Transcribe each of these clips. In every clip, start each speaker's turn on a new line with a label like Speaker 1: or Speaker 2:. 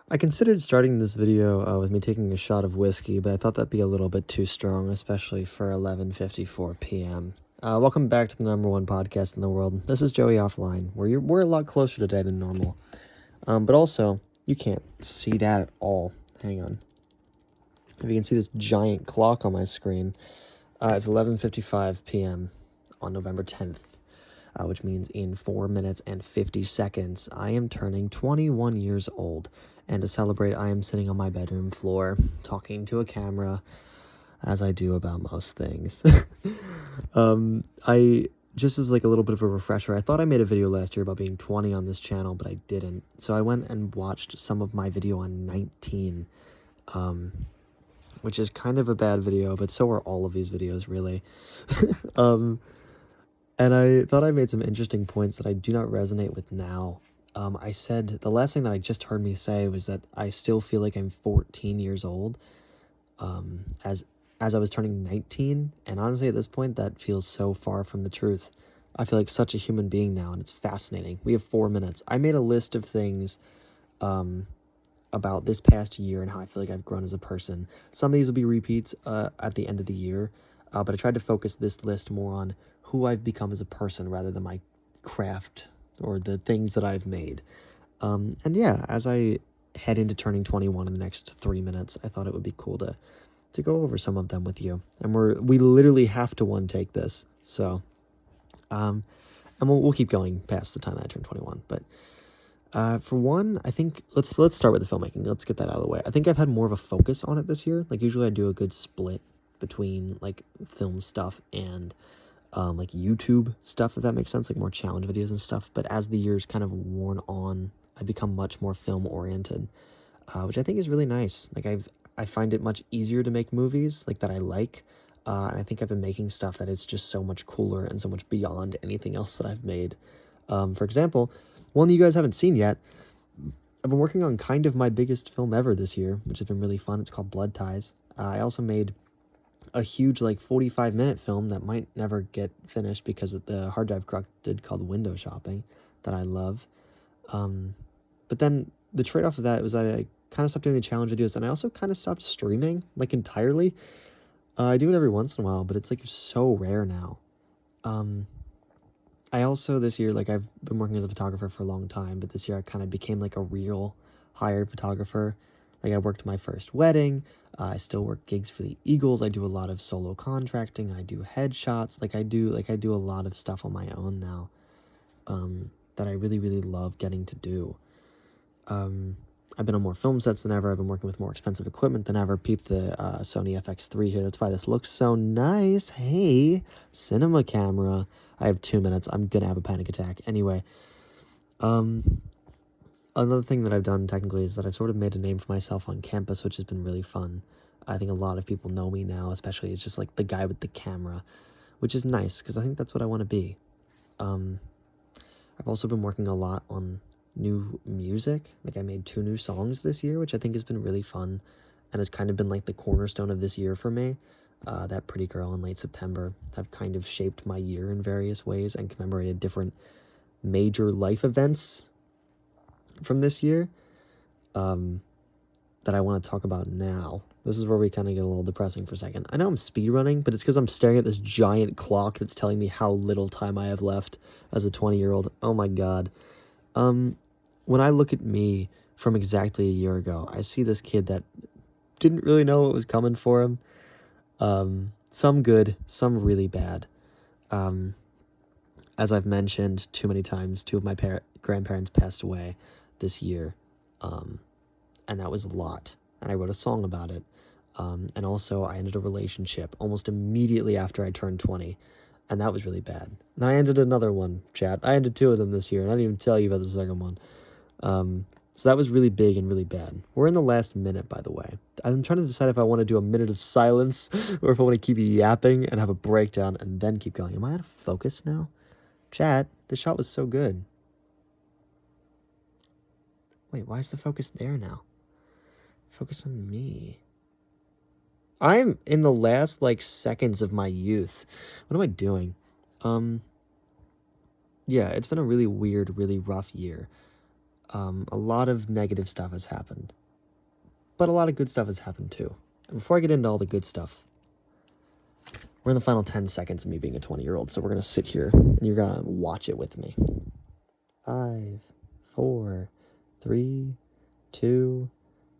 Speaker 1: I considered starting this video with me taking a shot of whiskey, but I thought that'd be a little bit too strong, especially for 11:54 p.m. Welcome back to the number one podcast in the world. This is Joey Offline, where we're a lot closer today than normal. But also, you can't see that at all. Hang on. If you can see this giant clock on my screen, it's 11:55 p.m. on November 10th. Which means in 4 minutes and 50 seconds, I am turning 21 years old. And to celebrate, I am sitting on my bedroom floor, talking to a camera, as I do about most things. Just as like a little bit of a refresher, I thought I made a video last year about being 20 on this channel, but I didn't. So I went and watched some of my video on 19, which is kind of a bad video, but so are all of these videos, really. And I thought I made some interesting points that I do not resonate with now. I said, the last thing that I just heard me say was that I still feel like I'm 14 years old, as I was turning 19, and honestly at this point that feels so far from the truth. I feel like such a human being now, and it's fascinating. We have 4 minutes. I made a list of things about this past year and how I feel like I've grown as a person. Some of these will be repeats at the end of the year, but I tried to focus this list more on who I've become as a person rather than my craft or the things that I've made. And yeah, as I head into turning 21 in the next 3 minutes, I thought it would be cool to go over some of them with you. And we literally have to one take this. So, and we'll keep going past the time that I turn 21. But for one, I think let's start with the filmmaking. Let's get that out of the way. I think I've had more of a focus on it this year. Like usually I do a good split between like film stuff and like YouTube stuff, if that makes sense, like more challenge videos and stuff. But as the years kind of worn on, I become much more film oriented, which I think is really nice. Like I find it much easier to make movies like that I like, and I think I've been making stuff that is just so much cooler and so much beyond anything else that I've made. For example, one that you guys haven't seen yet, I've been working on kind of my biggest film ever this year, which has been really fun. It's called Blood Ties. I also made a huge like 45-minute film that might never get finished because of the hard drive corrupted, called Window Shopping, that I love. But then the trade-off of that was that I kind of stopped doing the challenge videos, and I also kind of stopped streaming like entirely. I do it every once in a while, but it's like so rare now. I also this year, like I've been working as a photographer for a long time, but this year I kind of became like a real hired photographer. Like I worked my first wedding. I still work gigs for the Eagles. I do a lot of solo contracting. I do headshots. I do a lot of stuff on my own now, that I really, really love getting to do. I've been on more film sets than ever. I've been working with more expensive equipment than ever. Peep the Sony FX3 here. That's why this looks so nice. Hey, cinema camera. I have 2 minutes. I'm gonna have a panic attack. Anyway, another thing that I've done technically is that I've sort of made a name for myself on campus, which has been really fun. I think a lot of people know me now, especially it's just like the guy with the camera, which is nice because I think that's what I want to be. I've also been working a lot on new music. Like I made 2 new songs this year, which I think has been really fun and has kind of been like the cornerstone of this year for me. That Pretty Girl in Late September have kind of shaped my year in various ways and commemorated different major life events from this year, that I want to talk about now. This is where we kind of get a little depressing for a second. I know I'm speed running, but it's because I'm staring at this giant clock that's telling me how little time I have left as a 20-year-old. Oh my god. When I look at me from exactly a year ago, I see this kid that didn't really know what was coming for him. Some good, some really bad. As I've mentioned too many times, 2 of my grandparents passed away this year, and that was a lot, and I wrote a song about it, and also I ended a relationship almost immediately after I turned 20, and that was really bad. And then I ended another one, chat. I ended 2 of them this year, and I didn't even tell you about the second one. So that was really big and really bad. We're in the last minute, by the way. I'm trying to decide if I want to do a minute of silence or if I want to keep yapping and have a breakdown and then keep going. Am I out of focus now? Chat, the shot was so good. Wait, why is the focus there now? Focus on me. I'm in the last, like, seconds of my youth. What am I doing? Yeah, it's been a really weird, really rough year. A lot of negative stuff has happened, but a lot of good stuff has happened too. And before I get into all the good stuff, we're in the final 10 seconds of me being a 20-year-old, so we're going to sit here and you're going to watch it with me. 5, 4, 3, 2,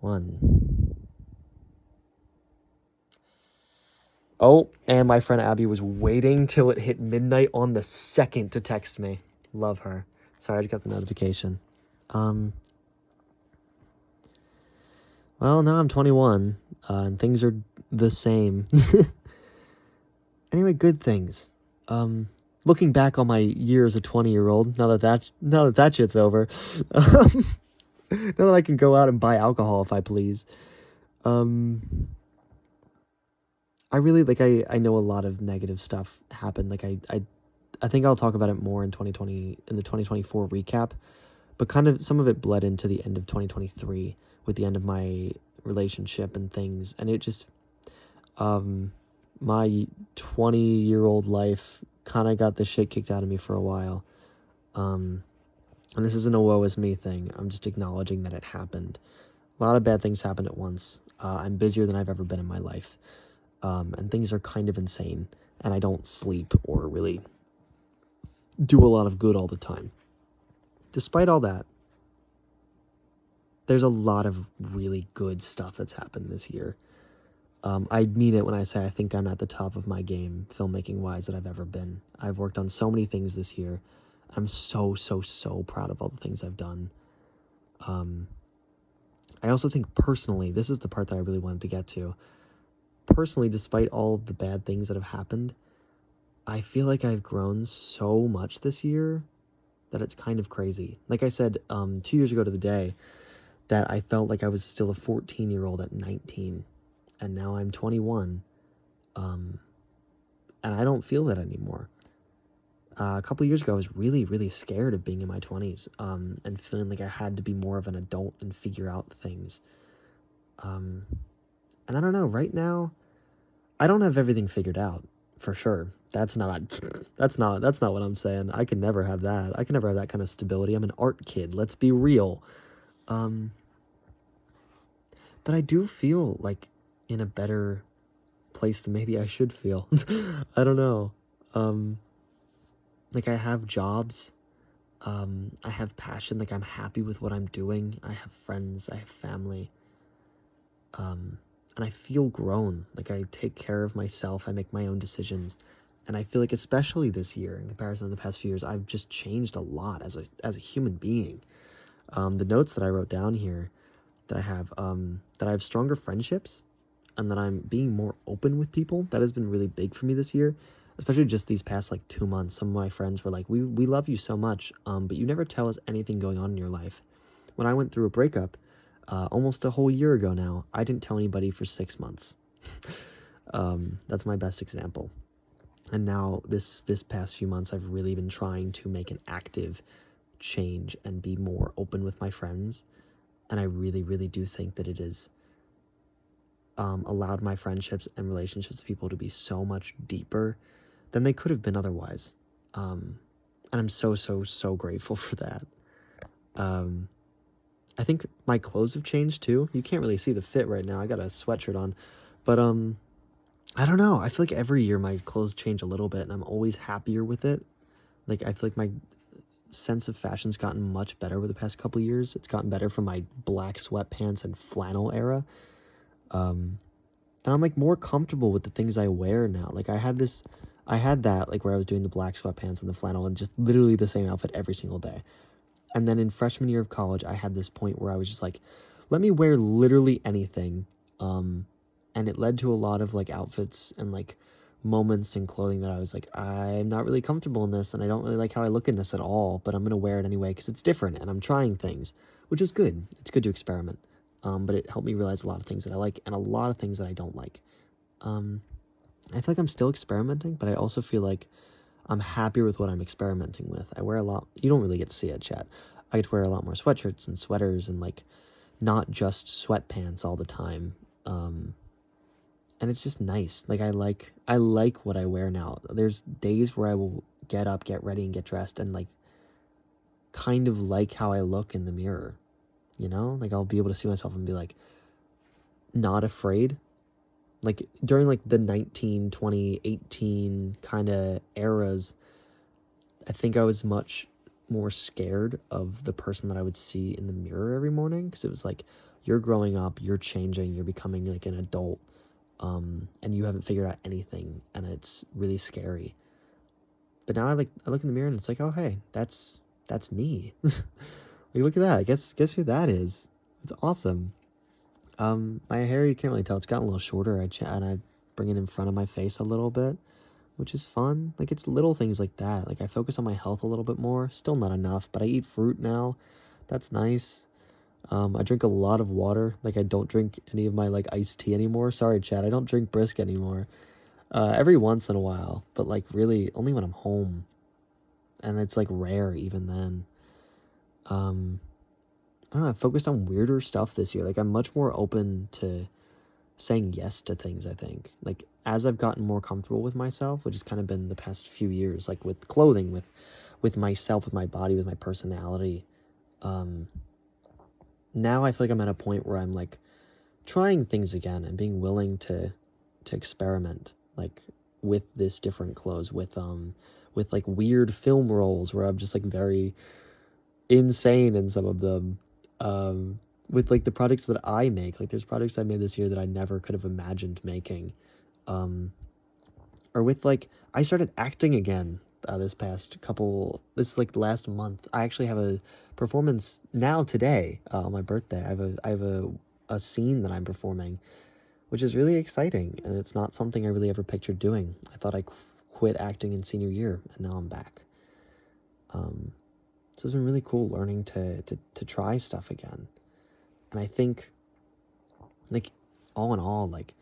Speaker 1: 1. Oh, and my friend Abby was waiting till it hit midnight on the second to text me. Love her. Sorry, I just got the notification. Well, now I'm 21, and things are the same. Anyway, good things. Looking back on my year as a 20-year-old, now that shit's over, now that I can go out and buy alcohol if I please, I really, I know a lot of negative stuff happened. I think I'll talk about it more in the 2024 recap, but kind of some of it bled into the end of 2023 with the end of my relationship and things. And it just, my 20-year-old life kind of got the shit kicked out of me for a while. And this isn't a woe is me thing. I'm just acknowledging that it happened. A lot of bad things happened at once. I'm busier than I've ever been in my life. And things are kind of insane. And I don't sleep or really do a lot of good all the time. Despite all that, there's a lot of really good stuff that's happened this year. I mean it when I say I think I'm at the top of my game, filmmaking-wise, that I've ever been. I've worked on so many things this year. I'm so proud of all the things I've done. I also think personally, this is the part that I really wanted to get to. Personally, despite all of the bad things that have happened, I feel like I've grown so much this year that it's kind of crazy. Like I said 2 years ago to the day, that I felt like I was still a 14-year-old at 19. And now I'm 21, and I don't feel that anymore. A couple of years ago, I was really scared of being in my 20s, and feeling like I had to be more of an adult and figure out things. And I don't know, right now, I don't have everything figured out, for sure. That's not what I'm saying. I can never have that. I can never have that kind of stability. I'm an art kid, let's be real. But I do feel like in a better place than maybe I should feel. I don't know. Like I have jobs. I have passion. Like I'm happy with what I'm doing. I have friends. I have family. And I feel grown. Like I take care of myself. I make my own decisions. And I feel like especially this year, in comparison to the past few years, I've just changed a lot as a human being. The notes that I wrote down here that I have stronger friendships, and that I'm being more open with people. That has been really big for me this year, especially just these past 2 months. Some of my friends were like, we love you so much, but you never tell us anything going on in your life. When I went through a breakup almost a whole year ago now, I didn't tell anybody for 6 months. That's my best example. And now this past few months, I've really been trying to make an active change and be more open with my friends. And I really do think that it is allowed my friendships and relationships with people to be so much deeper than they could have been otherwise. And I'm so grateful for that. I think my clothes have changed too. You can't really see the fit right now. I got a sweatshirt on, but I don't know. I feel like every year my clothes change a little bit, and I'm always happier with it. Like I feel like my sense of fashion's gotten much better over the past couple of years. It's gotten better from my black sweatpants and flannel era. And I'm more comfortable with the things I wear now. I had that where I was doing the black sweatpants and the flannel and just literally the same outfit every single day. And then in freshman year of college, I had this point where I was just let me wear literally anything. And it led to a lot of outfits and moments in clothing that I was I'm not really comfortable in this, and I don't really like how I look in this at all, but I'm going to wear it anyway because it's different and I'm trying things, which is good. It's good to experiment. But it helped me realize a lot of things that I like and a lot of things that I don't like. I feel like I'm still experimenting, but I also feel like I'm happier with what I'm experimenting with. I wear a lot. You don't really get to see it, chat. I get to wear a lot more sweatshirts and sweaters and not just sweatpants all the time. And it's just nice. I like what I wear now. There's days where I will get up, get ready, and get dressed, and kind of like how I look in the mirror, you know? Like, I'll be able to see myself and be like, not afraid. Like, during like the 19, 20, 18 kind of eras, I think I was much more scared of the person that I would see in the mirror every morning, because it was like, you're growing up, you're changing, you're becoming like an adult, and you haven't figured out anything, and it's really scary. But now I look in the mirror and it's like, oh hey, that's me. Like, look at that. Guess who that is? It's awesome. My hair, you can't really tell. It's gotten a little shorter. And I bring it in front of my face a little bit, which is fun. Like, it's little things like that. Like, I focus on my health a little bit more. Still not enough, but I eat fruit now. That's nice. I drink a lot of water. Like, I don't drink any of my, like, iced tea anymore. Sorry, Chad. I don't drink brisk anymore. Every once in a while, but, like, really only when I'm home. And it's, like, rare even then. I don't know, I focused on weirder stuff this year. Like, I'm much more open to saying yes to things, I think. Like, as I've gotten more comfortable with myself, which has kind of been the past few years, like with clothing, with myself, with my body, with my personality, now I feel like I'm at a point where I'm like trying things again and being willing to experiment, like with this different clothes, with like weird film roles where I'm just like very insane in some of them. With like the products that I make, like there's products I made this year that I never could have imagined making. Or with like, I started acting again this like last month. I actually have a performance now today, on my birthday. I have a scene that I'm performing, which is really exciting, and it's not something I really ever pictured doing. I thought I quit acting in senior year, and now I'm back. So it's been really cool learning to try stuff again. And I think, like, all in all, like,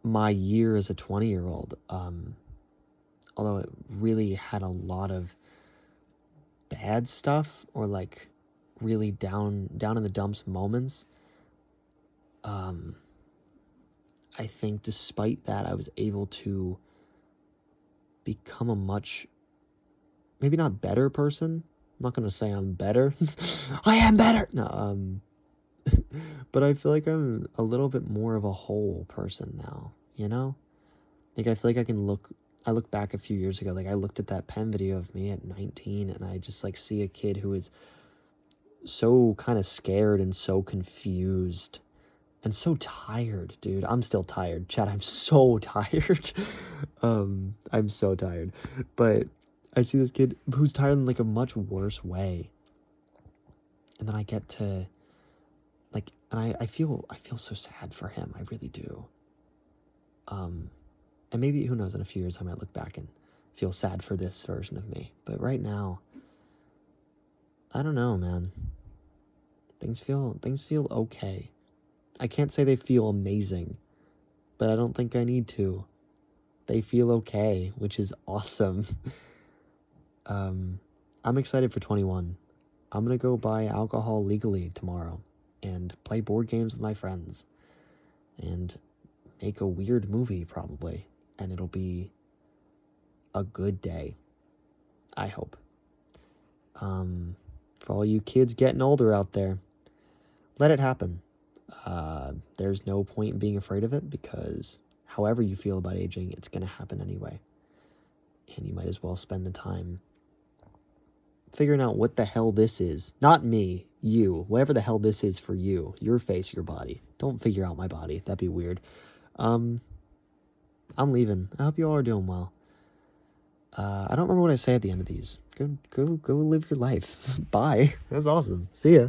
Speaker 1: my year as a 20-year-old, although it really had a lot of bad stuff, or like really down in the dumps moments, I think despite that, I was able to become a much, maybe not better person. I'm not going to say I'm better. I am better. No, but I feel like I'm a little bit more of a whole person now, you know? Like, I feel like I look back a few years ago, like I looked at that pen video of me at 19, and I just like see a kid who is so kind of scared and so confused and so tired, dude. I'm still tired, Chad. I'm so tired. I'm so tired. But I see this kid who's tired in like a much worse way. And then I get to like, and I feel so sad for him. I really do. And maybe, who knows, in a few years I might look back and feel sad for this version of me. But right now, I don't know, man. Things feel okay. I can't say they feel amazing, but I don't think I need to. They feel okay, which is awesome. I'm excited for 21. I'm gonna go buy alcohol legally tomorrow and play board games with my friends and make a weird movie, probably, and it'll be a good day, I hope. For all you kids getting older out there, let it happen. There's no point in being afraid of it, because however you feel about aging, it's gonna happen anyway. And you might as well spend the time figuring out what the hell this is. Not me, you. Whatever the hell this is for you. Your face, your body. Don't figure out my body. That'd be weird. I'm leaving. I hope you all are doing well. I don't remember what I say at the end of these. Go live your life. Bye. That's awesome. See ya.